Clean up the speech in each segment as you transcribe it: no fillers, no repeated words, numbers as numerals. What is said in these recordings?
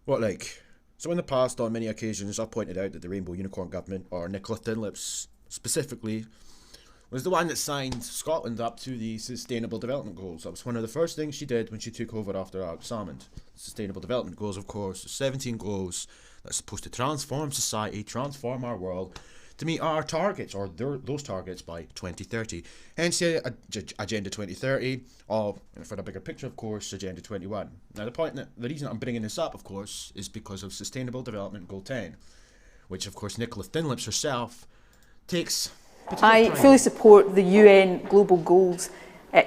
What, like? So in the past, on many occasions, I've pointed out that the Rainbow Unicorn government, or Nicola Dunlop's specifically, was the one that signed Scotland up to the Sustainable Development Goals. That was one of the first things she did when she took over after Alex Salmond. Sustainable Development Goals, of course, 17 goals that's supposed to transform society, transform our world, to meet our targets, or those targets, by 2030. Hence the Agenda 2030, or for the bigger picture, of course, Agenda 21. Now, the reason I'm bringing this up, of course, is because of Sustainable Development Goal 10, which, of course, Nicola Dunlop herself takes. I fully support the UN global goals.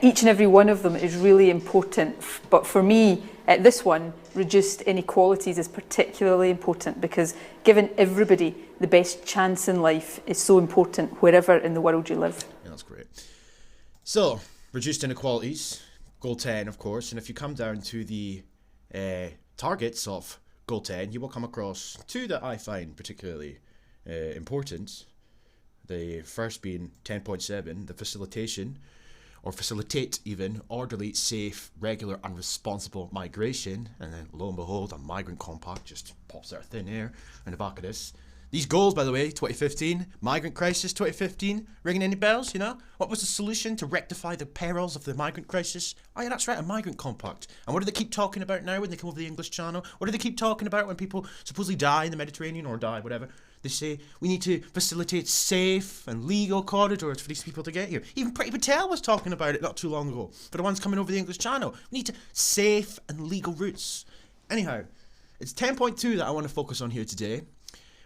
Each and every one of them is really important, but for me, this one, reduced inequalities, is particularly important because giving everybody the best chance in life is so important wherever in the world you live. Yeah, that's great. So, reduced inequalities, goal 10, of course, and if you come down to the targets of goal 10, you will come across two that I find particularly important. The first being 10.7, the facilitation, or facilitate even, orderly, safe, regular and responsible migration. And then lo and behold, a migrant compact just pops out of thin air in the back of this. These goals, by the way, 2015, migrant crisis 2015, ringing any bells, you know? What was the solution to rectify the perils of the migrant crisis? Oh yeah, that's right, a migrant compact. And what do they keep talking about now when they come over the English Channel? What do they keep talking about when people supposedly die in the Mediterranean, or die, whatever? They say we need to facilitate safe and legal corridors for these people to get here. Even Priti Patel was talking about it not too long ago. For the ones coming over the English Channel, we need to safe and legal routes. Anyhow, it's 10.2 that I want to focus on here today,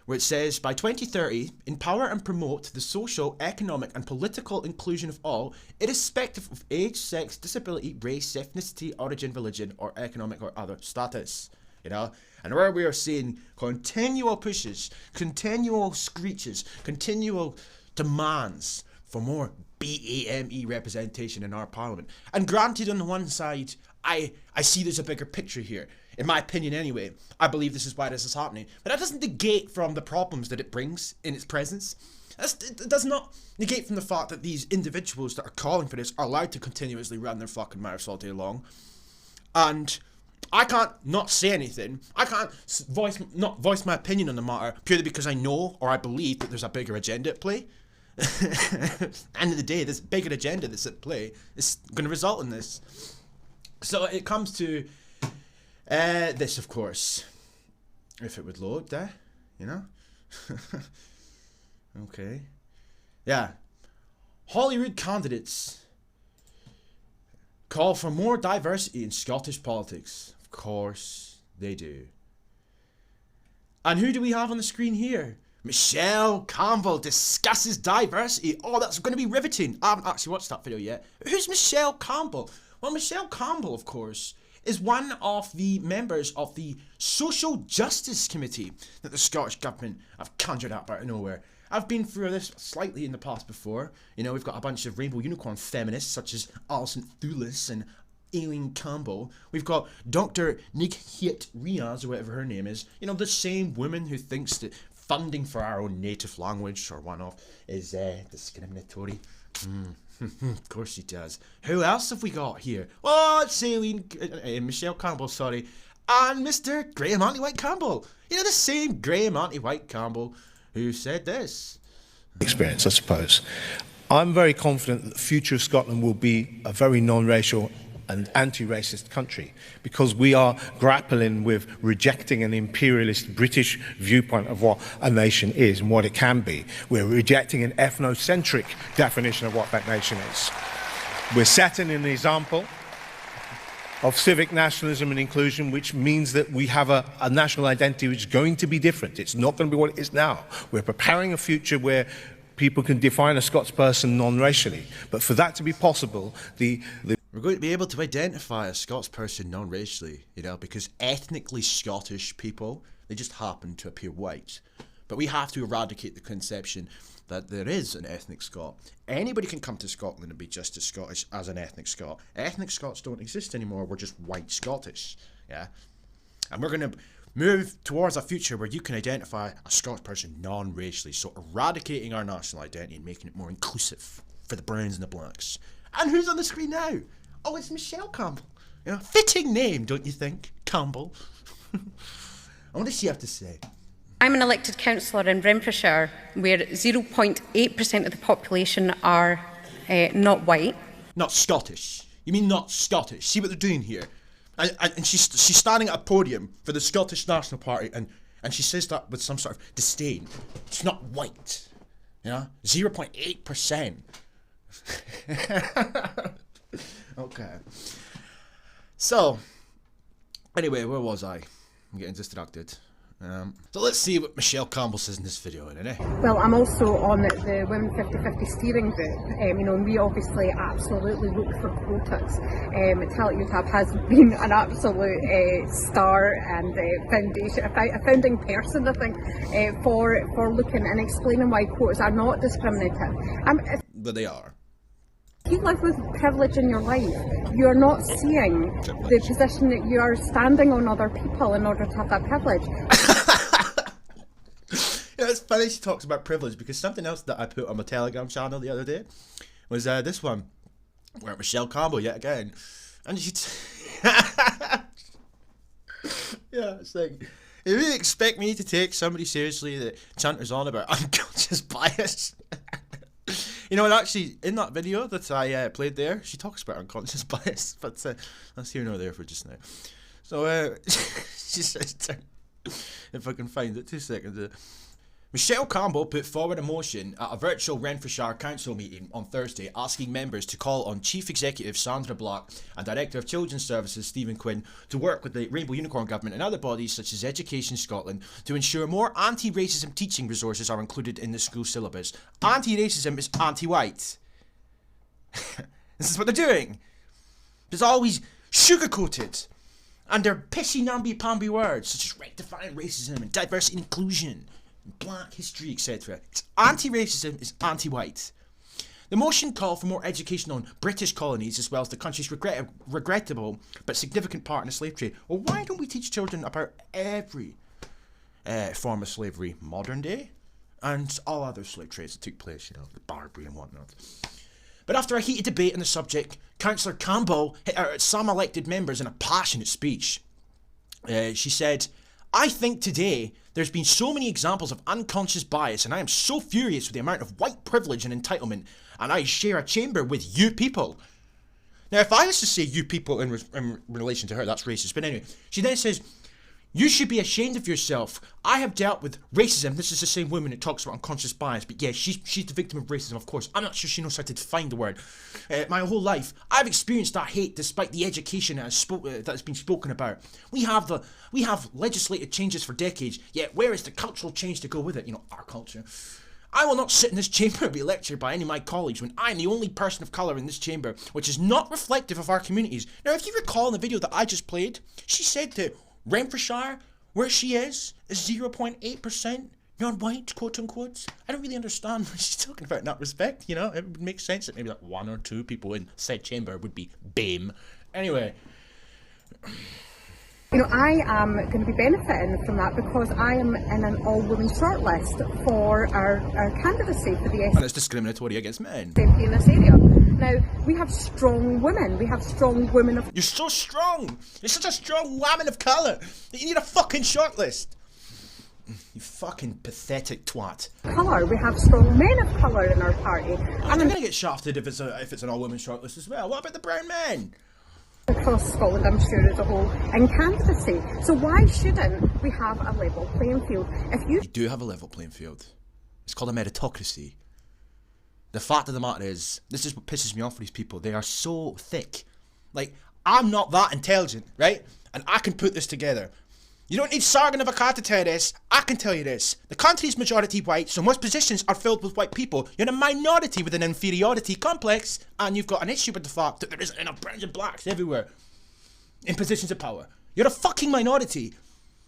where it says, by 2030, empower and promote the social, economic and political inclusion of all, irrespective of age, sex, disability, race, ethnicity, origin, religion, or economic or other status. You know? And where we are seeing continual pushes, continual screeches, continual demands for more BAME representation in our parliament. And granted, on the one side, I see there's a bigger picture here. In my opinion anyway, I believe this is why this is happening. But that doesn't negate from the problems that it brings in its presence. It does not negate from the fact that these individuals that are calling for this are allowed to continuously run their fucking mouths all day long. And I can't not say anything. I can't not voice my opinion on the matter purely because I know or I believe that there's a bigger agenda at play. End of the day, this bigger agenda that's at play is going to result in this. So it comes to this, of course. If it would load there, you know? Okay. Yeah. Holyrood candidates call for more diversity in Scottish politics. Of course they do. And who do we have on the screen here? Michelle Campbell discusses diversity. Oh, that's going to be riveting. I haven't actually watched that video yet. Who's Michelle Campbell? Well, Michelle Campbell, of course, is one of the members of the Social Justice Committee that the Scottish Government have conjured up out of nowhere. I've been through this slightly in the past before. You know, we've got a bunch of Rainbow Unicorn feminists such as Alison Thulis and Aileen Campbell. We've got Dr. Nighet Riaz, or whatever her name is. You know, the same woman who thinks that funding for our own native language, or one of, is discriminatory. Of course she does. Who else have we got here? Oh, it's Michelle Campbell, sorry. And Mr. Graham Anti-White Campbell. You know, the same Graham Anti-White Campbell who said this. Experience, I suppose. I'm very confident that the future of Scotland will be a very non-racial and anti-racist country, because we are grappling with rejecting an imperialist British viewpoint of what a nation is and what it can be. We're rejecting an ethnocentric definition of what that nation is. We're setting an example of civic nationalism and inclusion, which means that we have a national identity which is going to be different. It's not going to be what it is now. We're preparing a future where people can define a Scots person non-racially. But for that to be possible, we're going to be able to identify a Scots person non-racially, you know, because ethnically Scottish people, they just happen to appear white. But we have to eradicate the conception that there is an ethnic Scot. Anybody can come to Scotland and be just as Scottish as an ethnic Scot. Ethnic Scots don't exist anymore, we're just white Scottish, yeah? And we're going to move towards a future where you can identify a Scottish person non-racially, so eradicating our national identity and making it more inclusive for the browns and the blacks. And who's on the screen now? Oh, it's Michelle Campbell. You know, fitting name, don't you think? Campbell. I want to see what you have to say. I'm an elected councillor in Renfrewshire where 0.8% of the population are not white. Not Scottish. You mean not Scottish? See what they're doing here? And she's standing at a podium for the Scottish National Party and she says that with some sort of disdain. It's not white. You know? 0.8%. Okay. So, anyway, where was I? I'm getting distracted. So let's see what Michelle Campbell says in this video, eh? Well, I'm also on the Women 50-50 steering group, and we obviously absolutely look for quotas. Talit Utab has been an absolute star and a founding person, I think, for looking and explaining why quotas are not discriminative. But they are. If you live with privilege in your life, you are not seeing the position that you are standing on other people in order to have that privilege. Yeah, it's funny she talks about privilege because something else that I put on my Telegram channel the other day was this one, where Michelle Campbell yet again, and she yeah, it's like, you really expect me to take somebody seriously that chanters on about unconscious bias? You know, and actually, in that video that I played there, she talks about unconscious bias, but that's here nor there for just now. So, she says, if I can find it, 2 seconds. Michelle Campbell put forward a motion at a virtual Renfrewshire Council meeting on Thursday asking members to call on Chief Executive Sandra Black and Director of Children's Services Stephen Quinn to work with the Rainbow Unicorn Government and other bodies such as Education Scotland to ensure more anti-racism teaching resources are included in the school syllabus. Anti-racism is anti-white. This is what they're doing. It's always sugar-coated. And they're pissy, namby-pamby words such as rectifying racism and diversity and inclusion. Black history, etc. It's anti-racism is anti-white. The motion called for more education on British colonies as well as the country's regrettable but significant part in the slave trade. Well, why don't we teach children about every form of slavery, modern day, and all other slave trades that took place, you know, the Barbary and whatnot. But after a heated debate on the subject, Councillor Campbell hit out at some elected members in a passionate speech. She said, "I think today there's been so many examples of unconscious bias and I am so furious with the amount of white privilege and entitlement, and I share a chamber with you people." Now, if I was to say you people in relation to her, that's racist. But anyway, she then says, "You should be ashamed of yourself. I have dealt with racism." This is the same woman who talks about unconscious bias, but yeah, she's the victim of racism, of course. I'm not sure she knows how to define the word. My whole life, I've experienced that hate despite the education that has been spoken about. We have legislated changes for decades, yet where is the cultural change to go with it? You know, our culture. I will not sit in this chamber and be lectured by any of my colleagues when I am the only person of colour in this chamber, which is not reflective of our communities. Now, if you recall in the video that I just played, she said that Renfrewshire, where she is 0.8% non-white, quote unquote. I don't really understand what she's talking about in that respect, you know. It would make sense that maybe like 1 or 2 people in said chamber would be BAME. Anyway. You know, I am going to be benefiting from that because I am in an all-women shortlist for our candidacy for the And it's discriminatory against men. SMP in this area. Now, we have strong women. We have strong women of... You're so strong. You're such a strong woman of colour that you need a fucking shortlist. You fucking pathetic twat. colour. We have strong men of colour in our party. I'm going to get shafted if it's an all-women shortlist as well. What about the brown men? Across Scotland, I'm sure, as a whole, in candidacy. So why shouldn't we have a level playing field? If you do have a level playing field. It's called a meritocracy. The fact of the matter is, this is what pisses me off with these people. They are so thick. Like, I'm not that intelligent, right? And I can put this together. You don't need Sargon of Akkad to tell you this. I can tell you this. The country is majority white, so most positions are filled with white people. You're a minority with an inferiority complex, and you've got an issue with the fact that there isn't enough browns and blacks everywhere in positions of power. You're a fucking minority.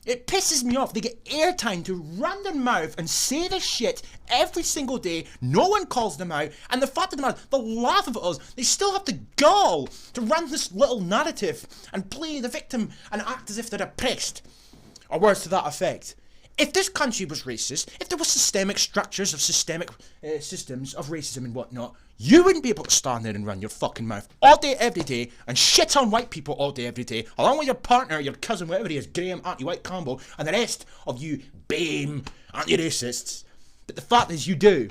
It pisses me off. They get airtime to run their mouth and say this shit every single day. No one calls them out. And the fact of the matter, they'll laugh at us. They still have the gall to run this little narrative and play the victim and act as if they're oppressed. Or words to that effect. If this country was racist, if there was systemic structures of systemic systems of racism and whatnot, You wouldn't be able to stand there and run your fucking mouth all day, every day, and shit on white people all day, every day, along with your partner, your cousin, whatever he is, Graham, anti-white combo, and the rest of you BAME anti-racists. But the fact is, you do.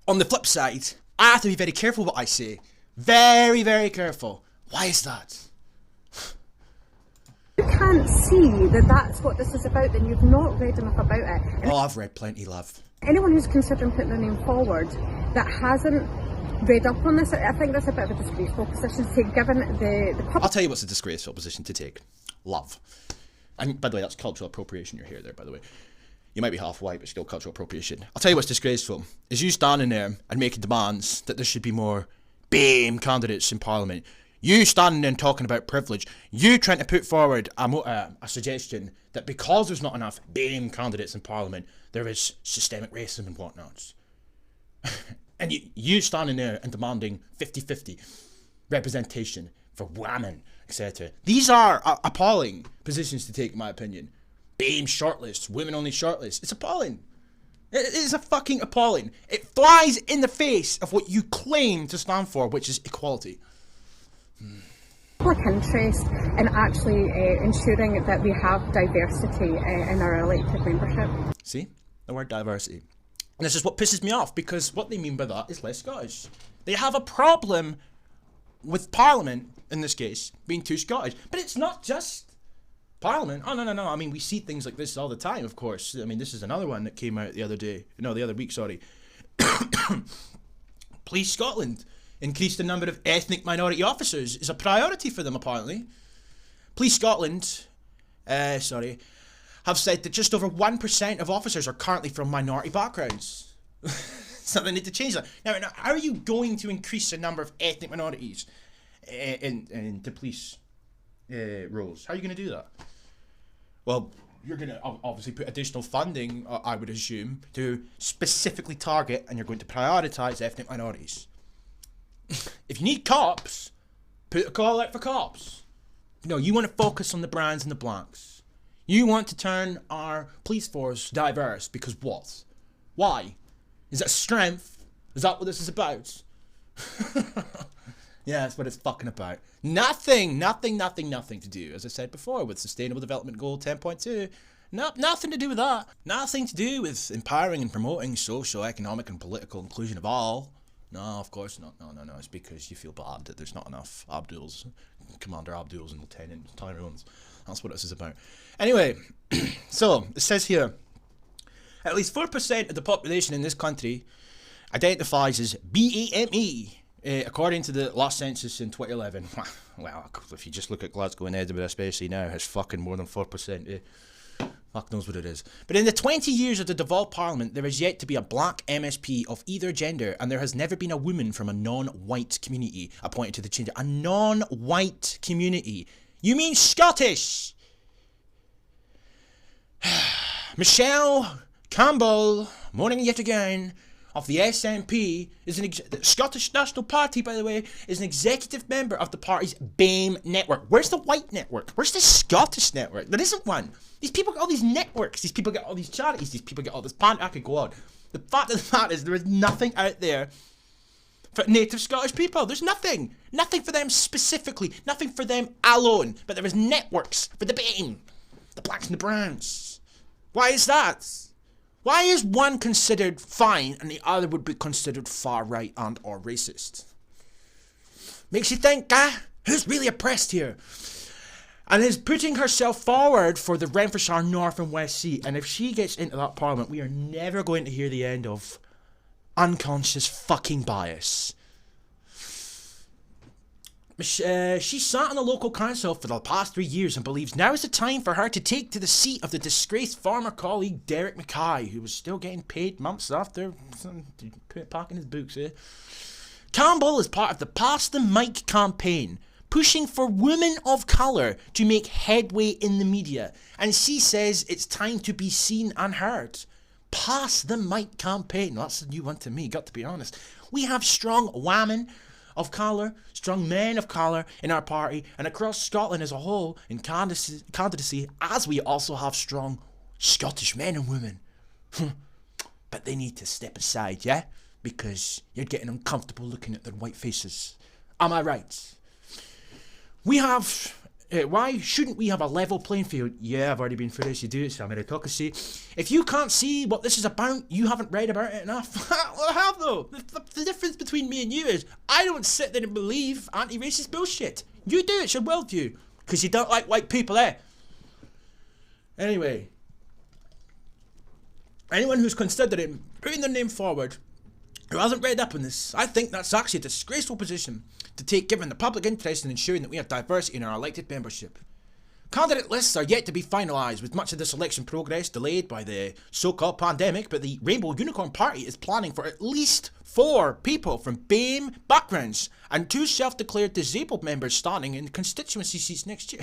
On the flip side, I have to be very careful what I say. Very, very careful. Why is that? You can't see that that's what this is about, then you've not read enough about it. And Oh, I've read plenty, love. anyone who's considering putting their name forward that hasn't read up on this, I think that's a bit of a disgraceful position to take, given the public. I'll tell you what's a disgraceful position to take. Love. And by the way, that's cultural appropriation you're here there, by the way. You might be half white, but still cultural appropriation. I'll tell you what's disgraceful, is you standing there and making demands that there should be more BAME candidates in Parliament. You standing there and talking about privilege. You trying to put forward a suggestion that because there's not enough BAME candidates in Parliament, there is systemic racism and whatnot. And you standing there and demanding 50-50 representation for women, etc. These are appalling positions to take, in my opinion. BAME shortlists, women-only shortlists. It's appalling. It is a fucking appalling. It flies in the face of what you claim to stand for, which is equality. Public interest in actually ensuring that we have diversity in our elected membership. See? The word diversity. And this is what pisses me off, because what they mean by that is less Scottish. They have a problem with Parliament, in this case, being too Scottish. But it's not just Parliament. Oh, no. I mean, we see things like this all the time, of course. I mean, this is another one that came out the other week, sorry. Police Scotland increased the number of ethnic minority officers is a priority for them, apparently. Police Scotland, have said that just over 1% of officers are currently from minority backgrounds. So they need to change that. Now, how are you going to increase the number of ethnic minorities in the police roles? How are you going to do that? Well, you're going to obviously put additional funding, I would assume, to specifically target, and you're going to prioritise ethnic minorities. If you need cops, put a call out for cops. No, you want to focus on the brands and the blanks. You want to turn our police force diverse because what? Why? Is that strength? Is that what this is about? Yeah, that's what it's fucking about. Nothing to do, as I said before, with Sustainable Development Goal 10.2. Nothing to do with that. Nothing to do with empowering and promoting social, economic and political inclusion of all. No, of course not. No. It's because you feel bad that there's not enough Abduls, Commander Abduls and Lieutenant Tyrones. That's what this is about. Anyway, so it says here, at least 4% of the population in this country identifies as BAME, according to the last census in 2011. Well, if you just look at Glasgow and Edinburgh, especially now, it's fucking more than 4%. Fuck knows what it is. But in the 20 years of the devolved parliament, there has yet to be a black MSP of either gender, and there has never been a woman from a non-white community appointed to the chamber. A non-white community. You mean Scottish? Michelle Campbell, morning yet again, of the SNP, is the Scottish National Party, by the way, is an executive member of the party's BAME network. Where's the white network? Where's the Scottish network? There isn't one. These people get all these networks. These people get all these charities. These people get all this pan. I could go on. The fact of the matter is there is nothing out there for native Scottish people. There's nothing. Nothing for them specifically. Nothing for them alone. But there is networks for the BAME. The blacks and the browns. Why is that? Why is one considered fine and the other would be considered far right and or racist? Makes you think, who's really oppressed here? And is putting herself forward for the Renfrewshire North and West seat. And if she gets into that parliament, we are never going to hear the end of unconscious fucking bias. She sat on the local council for the past 3 years and believes now is the time for her to take to the seat of the disgraced former colleague Derek Mackay, who was still getting paid months after packing his books. Campbell is part of the Pass the Mic campaign, pushing for women of colour to make headway in the media, and she says it's time to be seen and heard. Pass the Mic campaign, that's a new one to me, got to be honest. We have strong women of colour, strong men of colour in our party and across Scotland as a whole in candidacy, as we also have strong Scottish men and women. But they need to step aside, yeah? because you're getting uncomfortable looking at their white faces. Am I right? We have... why shouldn't we have a level playing field? Yeah, I've already been through this. You do it, it's a meritocracy. If you can't see what this is about, you haven't read about it enough. Well, I have, though. The difference between me and you is I don't sit there and believe anti-racist bullshit. You do, it's your worldview. Because you don't like white people, eh? Anyway. Anyone who's considering putting their name forward who hasn't read up on this, I think that's actually a disgraceful position to take given the public interest in ensuring that we have diversity in our elected membership. Candidate lists are yet to be finalised, with much of this election progress delayed by the so-called pandemic, but the Rainbow Unicorn Party is planning for at least 4 people from BAME backgrounds and 2 self-declared disabled members starting in constituency seats next year.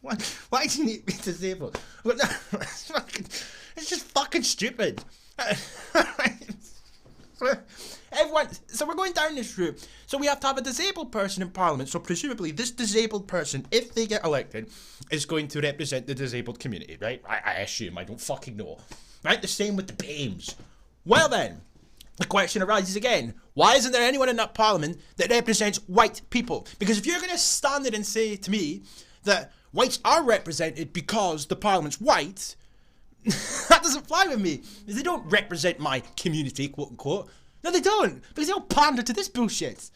Why do you need to be disabled? It's just fucking stupid. Everyone, so we're going down this route. So we have to have a disabled person in Parliament. So presumably this disabled person, if they get elected, is going to represent the disabled community, right? I assume. I don't fucking know. Right? The same with the BAMEs. Well then, the question arises again. Why isn't there anyone in that Parliament that represents white people? Because if you're going to stand there and say to me that whites are represented because the Parliament's white, that doesn't fly with me. They don't represent my community, quote unquote. No, they don't, because they all pander to this bullshit.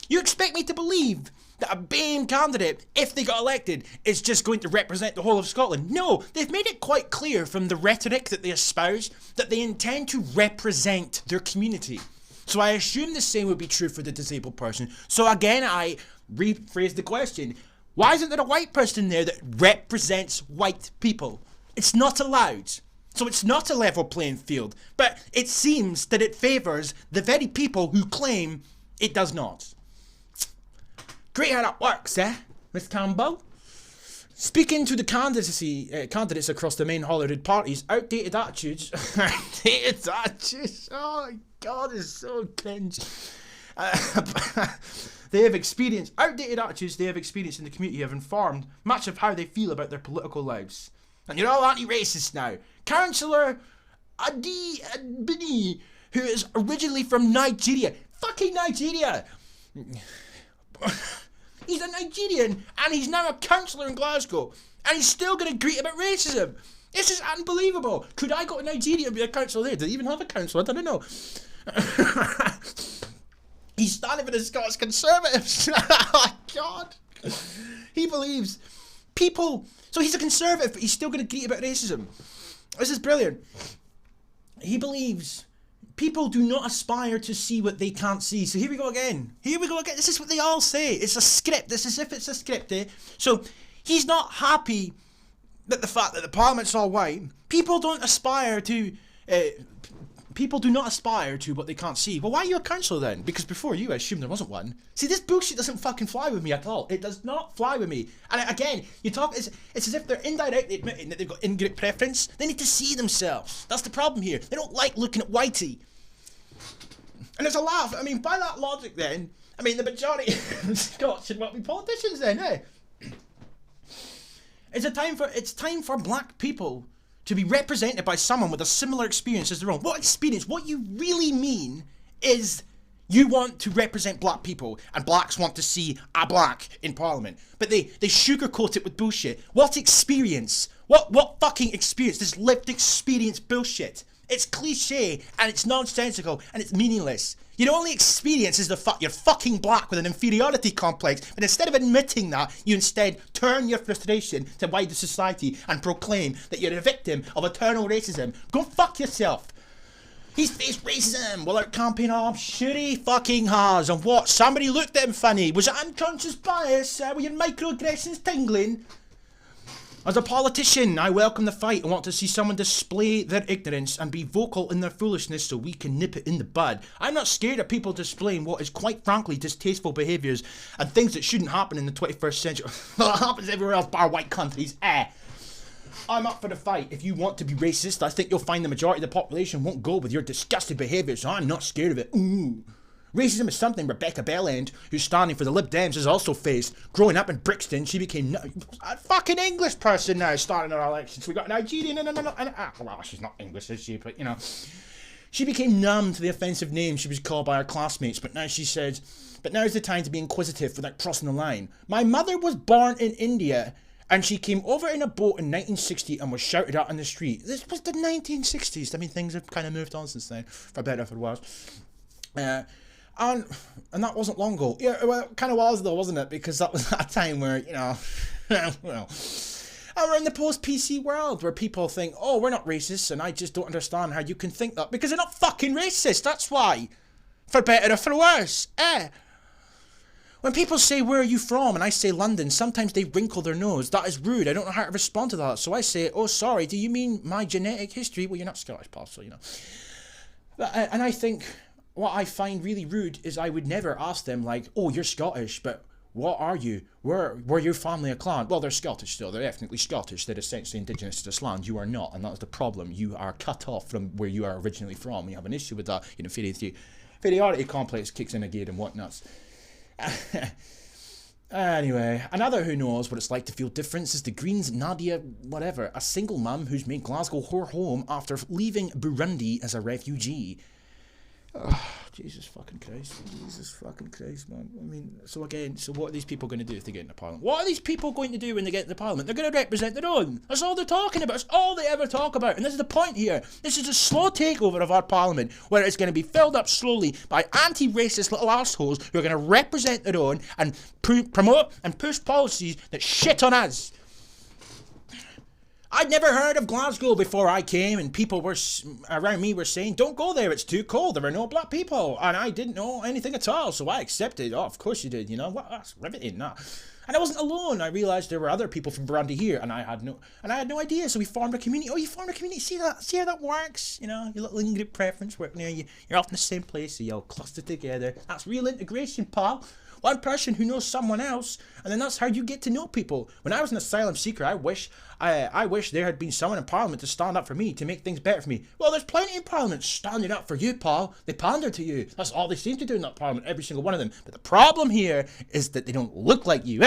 You expect me to believe that a BAME candidate, if they got elected, is just going to represent the whole of Scotland? No, they've made it quite clear from the rhetoric that they espouse that they intend to represent their community. So I assume the same would be true for the disabled person. So again, I rephrase the question. Why isn't there a white person there that represents white people? It's not allowed. So it's not a level playing field. But it seems that it favours the very people who claim it does not. Great how that works, eh, Miss Campbell? Speaking to the candidates across the main Holyrood parties, outdated attitudes. Outdated attitudes. Oh my God, it's so cringe. They have experienced outdated attitudes they have experienced in the community have informed much of how they feel about their political lives. And you're all anti-racist now. Councillor Adi Bini, who is originally from Nigeria. Fucking Nigeria! He's a Nigerian and he's now a councillor in Glasgow. And he's still going to greet about racism. This is unbelievable. Could I go to Nigeria and be a councillor there? Do they even have a councillor? I don't know. He's standing for the Scottish Conservatives. Oh my God. He believes people... So he's a Conservative, but he's still going to greet about racism. This is brilliant. He believes people do not aspire to see what they can't see. So here we go again. Here we go again. This is what they all say. It's a script. It's as if it's a script, eh? So he's not happy that the fact that the Parliament's all white. People don't aspire to... people do not aspire to what they can't see. Well, why are you a councillor then? Because before you, I assumed there wasn't one. See, this bullshit doesn't fucking fly with me at all. It does not fly with me. And again, you talk, it's as if they're indirectly admitting that they've got in-group preference. They need to see themselves. That's the problem here. They don't like looking at whitey. And there's a laugh. I mean, by that logic then, I mean, the majority of Scots should not be politicians then, eh? It's time for black people to be represented by someone with a similar experience as their own. What experience? What you really mean is you want to represent black people and blacks want to see a black in Parliament. But they sugarcoat it with bullshit. What experience? What fucking experience? This lived experience bullshit. It's cliche and it's nonsensical and it's meaningless. Your only experience is you're fucking black with an inferiority complex, but instead of admitting that, you instead turn your frustration to wider society and proclaim that you're a victim of eternal racism. Go fuck yourself. He's faced racism while out campaigning. Oh, I'm sure he fucking has. And what? Somebody looked at him funny. Was it unconscious bias? Were your microaggressions tingling? As a politician, I welcome the fight and want to see someone display their ignorance and be vocal in their foolishness so we can nip it in the bud. I'm not scared of people displaying what is quite frankly distasteful behaviours and things that shouldn't happen in the 21st century. Well, it happens everywhere else bar white countries. I'm up for the fight. If you want to be racist, I think you'll find the majority of the population won't go with your disgusting behaviour, so I'm not scared of it. Ooh. Racism is something Rebecca Bellend, who's standing for the Lib Dems, has also faced. Growing up in Brixton, she became a fucking English person now, starting her elections. We got Nigerian, well, she's not English, is she? But, you know. She became numb to the offensive names she was called by her classmates, but now she said, but now's the time to be inquisitive without crossing the line. My mother was born in India, and she came over in a boat in 1960 and was shouted at on the street. This was the 1960s. I mean, things have kind of moved on since then, for better or for worse. And that wasn't long ago. Yeah, well, it kind of was though, wasn't it? Because that was that time where, you know, well, and we're in the post-PC world where people think, oh, we're not racist, and I just don't understand how you can think that. Because they're not fucking racist, that's why. For better or for worse. When people say, where are you from? And I say London, sometimes they wrinkle their nose. That is rude. I don't know how to respond to that. So I say, oh, sorry, do you mean my genetic history? Well, you're not Scottish, pal, so you know. And I think what I find really rude is I would never ask them, like, oh, you're Scottish, but what are you? Were your family a clan? Well, they're Scottish still. They're ethnically Scottish. They're essentially indigenous to this land. You are not, and that's the problem. You are cut off from where you are originally from. You have an issue with that. You know, inferiority complex kicks in again and whatnots. Anyway, another who knows what it's like to feel difference is the Greens Nadia whatever, a single mum who's made Glasgow her home after leaving Burundi as a refugee. Oh, Jesus fucking Christ, man. I mean, so what are these people going to do if they get into Parliament? What are these people going to do when they get into Parliament? They're going to represent their own. That's all they're talking about. That's all they ever talk about. And this is the point here. This is a slow takeover of our Parliament, where it's going to be filled up slowly by anti-racist little arseholes who are going to represent their own and promote and push policies that shit on us. I'd never heard of Glasgow before I came, and people were around me were saying, don't go there, it's too cold, there are no black people, and I didn't know anything at all, so I accepted. Oh, of course you did, you know, what? That's riveting, that. And I wasn't alone. I realised there were other people from Burundi here, and I had no idea, so we formed a community. Oh, you formed a community, see how that works? You know, your little in-group preference work, you know, you're off in the same place, so you all cluster together. That's real integration, pal. One person who knows someone else, and then that's how you get to know people. When I was an asylum seeker, I wish there had been someone in Parliament to stand up for me, to make things better for me. Well, there's plenty in Parliament standing up for you, pal. They pander to you. That's all they seem to do in that Parliament, every single one of them. But the problem here is that they don't look like you,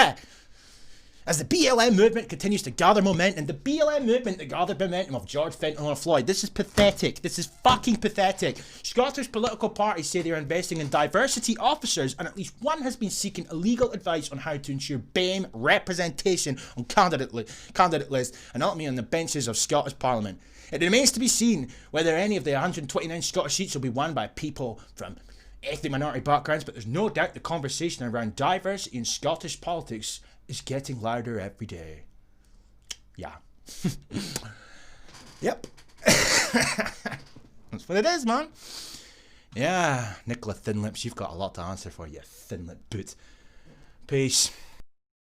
As the BLM movement continues to gather momentum, the BLM movement that gathered momentum of George Fentanyl and Floyd, this is pathetic. This is fucking pathetic. Scottish political parties say they are investing in diversity officers, and at least one has been seeking legal advice on how to ensure BAME representation on candidate lists, and ultimately on the benches of Scottish Parliament. It remains to be seen whether any of the 129 Scottish seats will be won by people from ethnic minority backgrounds, but there's no doubt the conversation around diversity in Scottish politics is getting louder every day. Yeah. Yep. That's what it is, man. Yeah, Nicola Thinlips, you've got a lot to answer for, you thin-lipped boot. Peace.